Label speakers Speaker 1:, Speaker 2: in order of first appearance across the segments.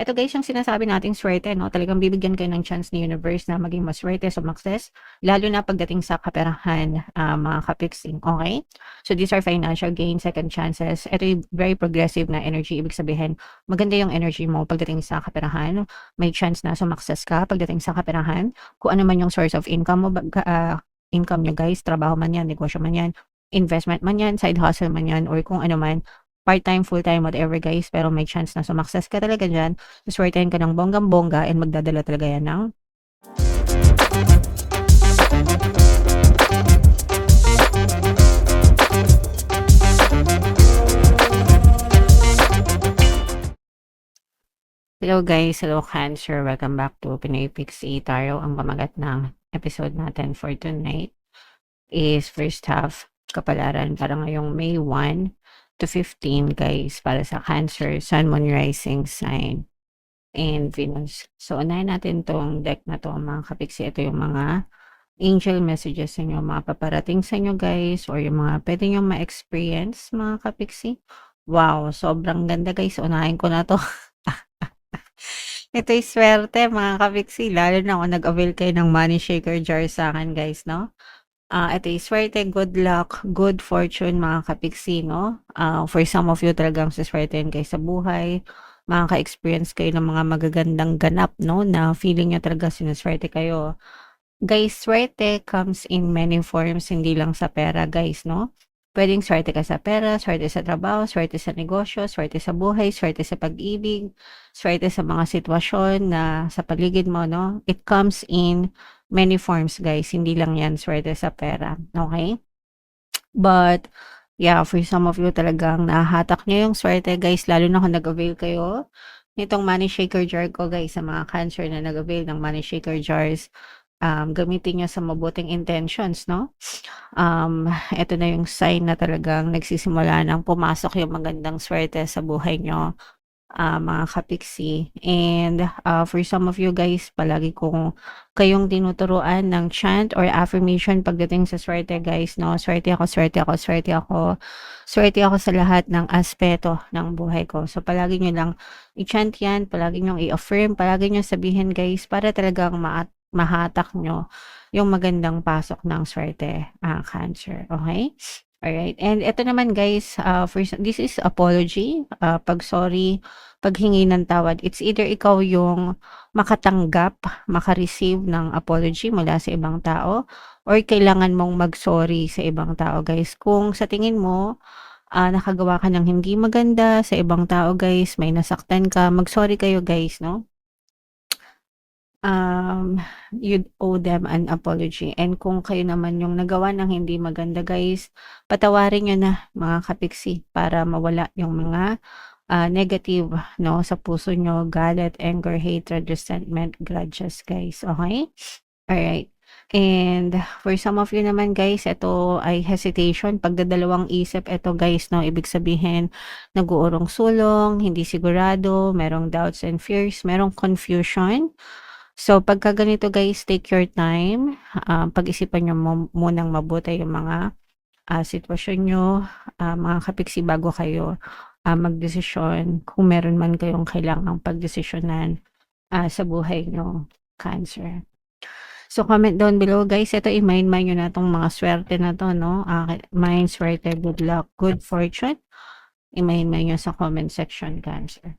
Speaker 1: Eto guys, yung sinasabi nating swerte 'no, talagang bibigyan kayo ng chance ni universe na maging maswerte, sumakses, lalo na pagdating sa kaperahan, mga ka-Pixie, okey? So these are financial gain, second chances. Eto yung very progressive na energy, ibig sabihin maganda yung energy mo pagdating sa kaperahan, may chance na sumakses ka pagdating sa kaperahan. Kung ano man yung source of income mo income niyo guys, trabaho man 'yan, negosyo man 'yan, investment man 'yan, side hustle man 'yan, or kung ano man, part-time, full-time, whatever guys, pero may chance na sumakses ka talaga diyan, suswertehin ka ng bonggang-bongga and magdadala talaga yan ng hello guys, hello Cancer, welcome back to Pinoy Pixie Tarot. Ang pamagat ng episode natin for tonight is first half kapalaran para ngayong May 1 to 15 guys, para sa Cancer, Sun, Moon, Rising sign, and Venus. So unahin natin tong deck na to mga kapiksi. Ito yung mga angel messages sa inyo, mga paparating sa inyo guys, or yung mga pwede nyo ma-experience mga kapiksi. Wow, sobrang ganda guys, unahin ko na to. Ito'y swerte mga kapiksi, lalo na kung nag-avail kayo ng money shaker jar sa akin guys, no? Ito'y swerte, good luck, good fortune mga kapiksi, no? For some of you talagang siswertehin kayo sa buhay, makaka-experience kayo ng mga magagandang ganap, no? Na feeling nyo talaga sinuswerte kayo. Guys, swerte comes in many forms, hindi lang sa pera guys, no? Pwedeng swerte ka sa pera, swerte sa trabaho, swerte sa negosyo, swerte sa buhay, swerte sa pag-ibig, swerte sa mga sitwasyon na sa paligid mo, no? It comes in many forms guys, hindi lang yan swerte sa pera, okay? But, yeah, for some of you talagang nahahatak nyo yung swerte guys, lalo na kung nag-avail kayo nitong money shaker jar ko guys, sa mga Cancer na nag-avail ng money shaker jars. Gamitin niyo sa mabuting intentions, no? Eto na yung sign na talagang nagsisimula ng pumasok yung magandang swerte sa buhay niyo, mga kapiksi. And for some of you guys, palagi kong kayong tinuturuan ng chant or affirmation pagdating sa swerte guys, no? Swerte ako, swerte ako, swerte ako. Swerte ako sa lahat ng aspeto ng buhay ko. So palagi nyo lang i-chant yan, palagi nyo i-affirm, palagi nyo sabihin guys, para talagang mahatak nyo yung magandang pasok ng swerte, Cancer. Okay? Alright. And ito naman guys, this is apology, pag-sorry, paghingi ng tawad. It's either ikaw yung makatanggap, maka-receive ng apology mula sa ibang tao, or kailangan mong mag-sorry sa ibang tao guys. Kung sa tingin mo, nakagawa ka ng hindi maganda sa ibang tao guys, may nasaktan ka, mag-sorry kayo guys, no? You'd owe them an apology. And kung kayo naman yung nagawa ng hindi maganda guys, patawarin nyo na mga kapiksi para mawala yung mga negative, no, sa puso nyo, galit, anger, hatred, resentment, grudges guys. Okay? Alright. And for some of you naman guys, ito ay hesitation, pagdadalawang isip. Ito guys, no, ibig sabihin nag-uurong sulong, hindi sigurado, merong doubts and fears, merong confusion. So, pagka ganito guys, take your time. Pag-isipan nyo munang mabuti yung mga sitwasyon nyo, mga kapiksi, bago kayo magdesisyon kung meron man kayong kailangang pagdesisyonan sa buhay nyo, Cancer. So, comment down below guys. Ito, i-mind nyo na itong mga swerte na to, no? Mind, swerte, good luck, good fortune. I-mind nyo sa comment section, Cancer.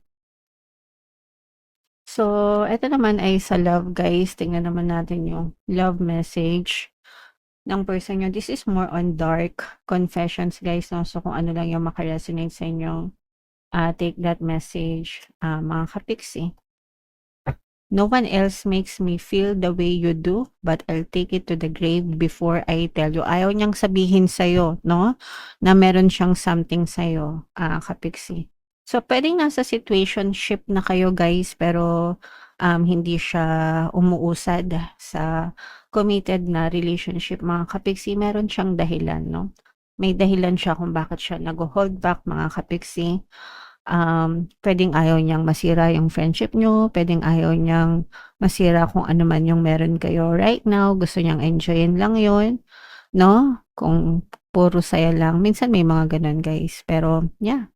Speaker 1: So, eto naman ay sa love guys. Tingnan naman natin yung love message ng person nyo. This is more on dark confessions guys, no? So, kung ano lang yung makaresonate sa inyo, take that message, mga kapiksi. No one else makes me feel the way you do, but I'll take it to the grave before I tell you. Ayaw niyang sabihin sa'yo, no? Na meron siyang something sa'yo, kapiksi. So, pwedeng nasa situationship na kayo guys, pero hindi siya umuusad sa committed na relationship, mga kapiksi. Meron siyang dahilan, no? May dahilan siya kung bakit siya nag-hold back, mga kapiksi. Pwedeng ayaw niyang masira yung friendship nyo, pwedeng ayaw niyang masira kung ano man yung meron kayo right now, gusto niyang enjoyin lang yon, no? Kung puro saya lang, minsan may mga ganun guys, pero yeah,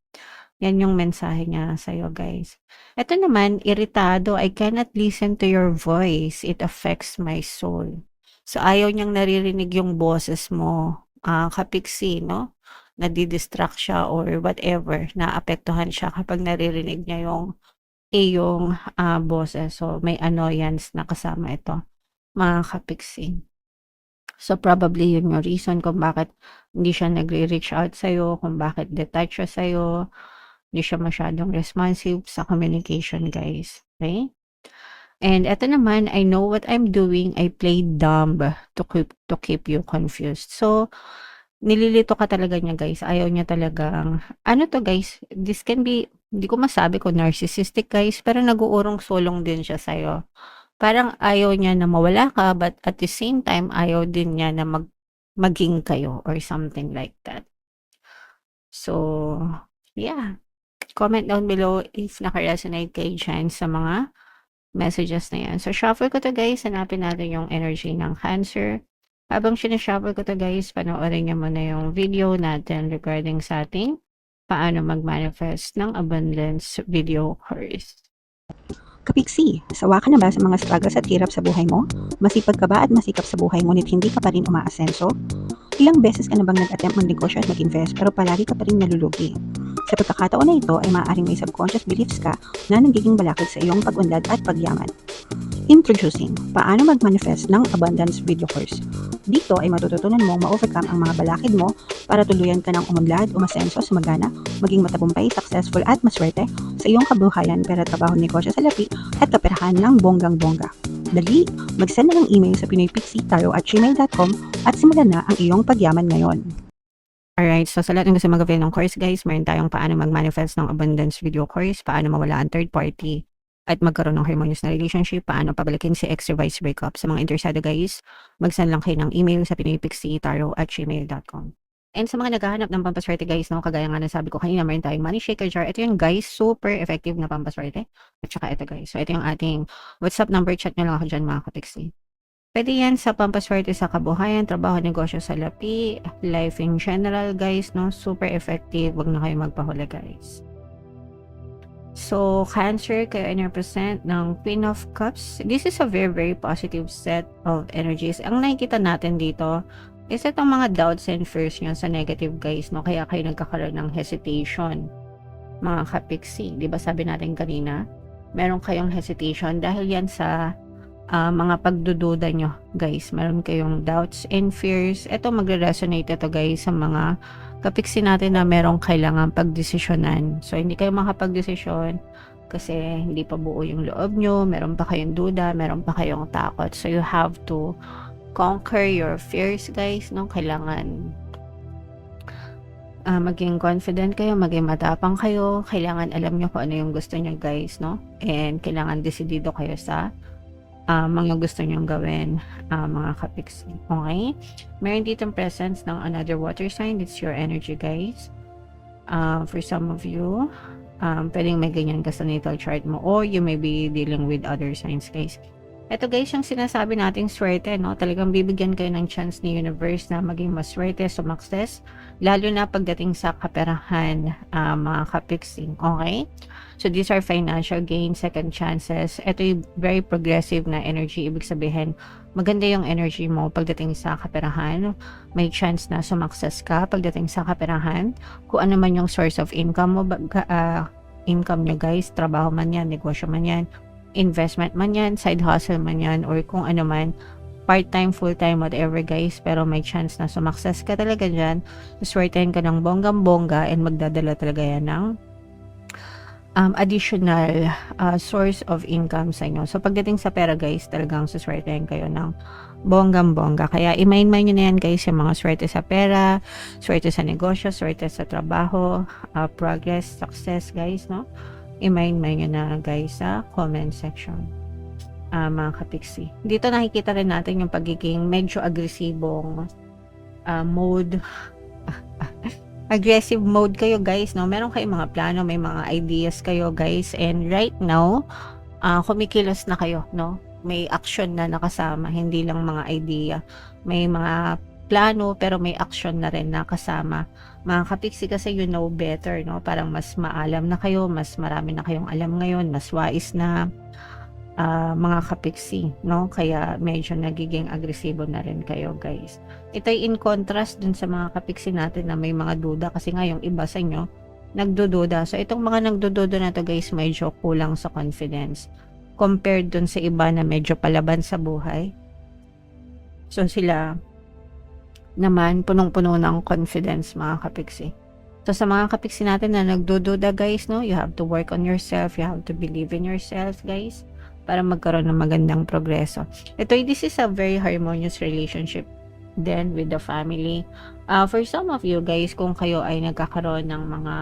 Speaker 1: Yan yung mensahe niya sa'yo, guys. Eto naman, iritado, "I cannot listen to your voice. It affects my soul." So, ayaw niyang naririnig yung boses mo, kapiksi, 'no? Nadi-distract siya or whatever, naapektuhan siya kapag naririnig niya yung iyong, boses. So, may annoyance na kasama ito, mga kapiksi. So, probably yun yung reason kung bakit hindi siya nagre-reach out sa'yo, kung bakit detached siya sa'yo, hindi siya masyadong responsive sa communication, guys. Okay? And eto naman, "I know what I'm doing. I played dumb to keep you confused." So, nililito ka talaga niya, guys. Ayaw niya talagang ano 'to, guys, this can be, hindi ko masabi kung narcissistic, guys, pero nag-uurong-sulong din siya sa'yo. Parang ayaw niya na mawala ka, but at the same time, ayaw din niya na maging kayo or something like that. So, yeah. Comment down below if naka-resonate kayo diyan sa mga messages na yan. So, shuffle ko 'to, guys. Hanapin natin yung energy ng Cancer. Habang sina-shuffle ko 'to, guys, panoorin niyo muna yung video natin regarding sa ating paano mag-manifest ng abundance video course.
Speaker 2: Kapiksi, sawa ka na ba sa mga struggles at hirap sa buhay mo? Masipag ka ba at masikap sa buhay ngunit hindi ka pa rin umaasenso? Ilang beses ka na bang nag-attempt magnegosyo at mag-invest pero palagi ka pa rin nalulugi? Sa pagkakataon na ito ay maaaring may subconscious beliefs ka na nagiging balakid sa iyong pag-unlad at pagyaman. Introducing, paano mag-manifest ng abundance video course. Dito ay matututunan mong ma-overcome ang mga balakid mo para tuluyan ka ng umunlad, umasenso, sumagana, maging matagumpay, successful at maswerte sa iyong kabuhayan, pera, trabaho, negosyo, salapi at kaperahan ng bonggang-bongga. Dali, mag-send na ng email sa pinoypixie@gmail.com at simulan na ang iyong pagyaman ngayon.
Speaker 1: Alright, so sa lahat ng gusto mag-avail ng course, guys, meron tayong paano mag-manifest ng abundance video course, paano mawala ang third party at magkaroon ng harmonious na relationship, paano pabalikin si ex or vice breakup. Sa mga interesado, guys, mag-send lang kayo ng email sa pinoypixie@gmail.com. And sa mga naghahanap ng pampaswerte, guys, no, kagaya nga ng sabi ko kanina, meron tayong money shaker jar. Ito yung, guys, super effective na pampaswerte. At saka ito, guys. So, ito yung ating WhatsApp number. Chat nyo lang ako dyan, mga kapixie. Pwede yan sa pampaswerte sa kabuhayan, trabaho, negosyo, salapi, life in general, guys, no? Super effective. Huwag na kayo magpahuli, guys. So, Cancer, kayo ay represent ng Queen of Cups. This is a very, very positive set of energies. Ang nakikita natin dito is itong mga doubts and fears nyo sa negative, guys, no? Kaya kayo nagkakaroon ng hesitation, mga kapiksi. Di ba sabi natin kanina, meron kayong hesitation dahil yan sa mga pagdududa nyo, guys. Meron kayong doubts and fears. Ito, magre-resonate ito, guys, sa mga kapiksi natin na merong kailangan pagdesisyonan. So, hindi kayo makapagdesisyon kasi hindi pa buo yung loob nyo, meron pa kayong duda, meron pa kayong takot. So, you have to conquer your fears, guys, no? Kailangan maging confident kayo, maging matapang kayo. Kailangan alam nyo kung ano yung gusto nyo, guys, no? And kailangan desidido kayo sa mga gusto nyong gawin, mga kapiksi. Okay? Meron ditong presence ng another water sign. It's your energy, guys. For some of you, pwedeng may ganyan ka sa natal chart mo, or you may be dealing with other signs, guys. Ito, guys, yung sinasabi nating swerte, no? Talagang bibigyan kayo ng chance ni universe na maging maswerte, sumakses, lalo na pagdating sa kaperahan, mga kapiksi. Okay? So, these are financial gains, second chances. Ito yung very progressive na energy. Ibig sabihin, maganda yung energy mo pagdating sa kaperahan. May chance na sumakses ka pagdating sa kaperahan. Kung ano man yung source of income mo, income nyo, guys, trabaho man yan, negosyo man yan, investment man yan, side hustle man yan, or kung ano man, part-time, full-time, whatever, guys, pero may chance na sumakses ka talaga dyan, swertein ka ng bonggang-bongga, and magdadala talaga yan ng additional source of income sa inyo. So, pagdating sa pera, guys, talagang suswertein kayo ng bonggang-bongga. Kaya, i-mind nyo na yan, guys, yung mga swerte sa pera, swerte sa negosyo, swerte sa trabaho, progress, success, guys, no? I-mind nyo na, guys, sa comment section, mga kapiksi. Dito nakikita rin natin yung pagiging medyo agresibong mode. Aggressive mode kayo, guys, no? Meron kayong mga plano, may mga ideas kayo, guys, and right now, kumikilos na kayo, no? May action na nakasama, hindi lang mga idea. May mga plano pero may action na rin na kasama. Mga kapiksi kasi you know better, no? Parang mas maalam na kayo, mas marami na kayong alam ngayon, mas wais na mga kapiksi, no? Kaya medyo nagiging agresibo na rin kayo, guys. Ito'y in contrast dun sa mga kapiksi natin na may mga duda kasi nga yung iba sa inyo nagdududa. So itong mga nagdududa na to, guys, medyo kulang sa confidence compared dun sa iba na medyo palaban sa buhay. So sila naman punong-puno ng confidence, mga kapiksi. So sa mga kapiksi natin na nagdududa, guys, no, you have to work on yourself, you have to believe in yourself, guys, para magkaroon ng magandang progreso. This is a very harmonious relationship then with the family. For some of you, guys, kung kayo ay nagkakaroon ng mga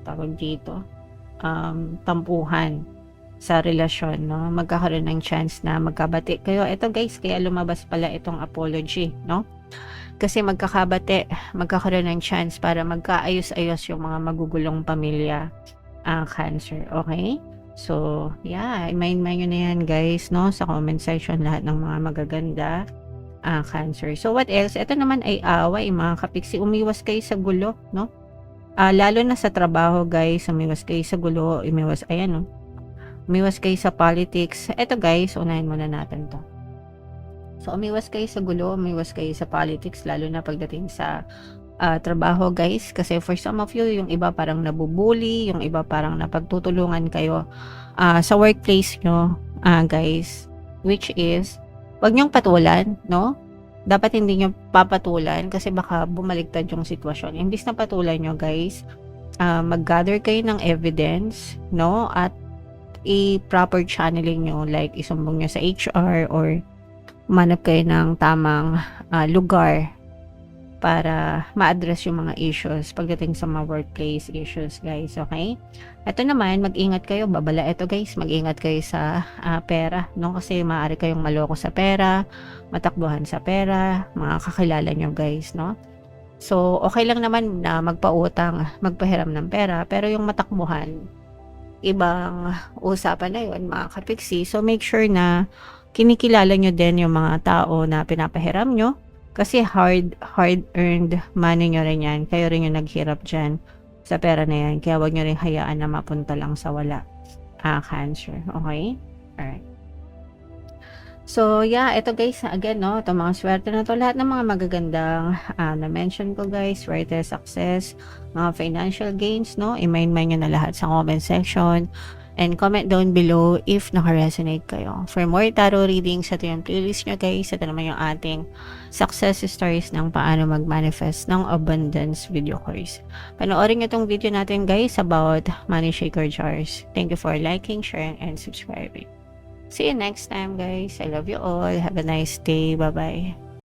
Speaker 1: tawag dito, tampuhan sa relasyon, no, magkakaroon ng chance na magkabati kayo. Ito, guys, kaya lumabas pala itong apology, no? Kasi magkakaroon ng chance para magkaayos-ayos yung mga magugulong pamilya, Cancer, okay? So, yeah, i-mind nyo na yan, guys, no? Sa comment section, lahat ng mga magaganda, Cancer. So, what else? Ito naman ay away, mga kapiksi. Umiwas kayo sa gulo, no? Lalo na sa trabaho, guys, umiwas kayo sa gulo, umiwas kayo sa politics. Ito, guys, unahin muna natin to. So, umiwas kayo sa gulo, umiwas kayo sa politics, lalo na pagdating sa trabaho, guys, kasi for some of you, yung iba parang nabubuli, yung iba parang napagtutulungan kayo sa workplace nyo, guys, which is wag nyong patulan, no? Dapat hindi nyo papatulan kasi baka bumaligtad yung sitwasyon. Imbis na patulan nyo, guys, mag-gather kayo ng evidence, no? At i-proper channeling nyo, like isumbong nyo sa HR or manap kayo ng tamang lugar para ma-address yung mga issues pagdating sa mga workplace issues, guys, okay? Ito naman, mag-ingat kayo, babala ito, guys, mag-ingat kayo sa pera, no? Kasi maaari kayong maloko sa pera, matakbuhan sa pera, mga kakilala nyo, guys, no? So, okay lang naman na magpautang, magpahiram ng pera, pero yung matakbuhan, ibang usapan na yun, mga kapiksi. So, make sure na kinikilala nyo din yung mga tao na pinapahiram nyo. Kasi hard-earned money nyo rin yan. Kayo rin yung naghirap dyan sa pera na yan. Kaya wag nyo rin hayaan na mapunta lang sa wala. Cancer. Okay? Alright. So, yeah. Ito, guys. Again, no. Ito mga swerte na to. Lahat ng mga magagandang na-mention ko, guys. Swerte, success, mga financial gains, no. I-mind nyo na lahat sa comment section. And comment down below if naka-resonate kayo. For more tarot readings, ito yung playlist nyo, guys. Ito naman yung ating success stories ng paano mag-manifest ng abundance video course. Panoorin nyo itong video natin, guys, about money shaker jars. Thank you for liking, sharing, and subscribing. See you next time, guys. I love you all. Have a nice day. Bye-bye.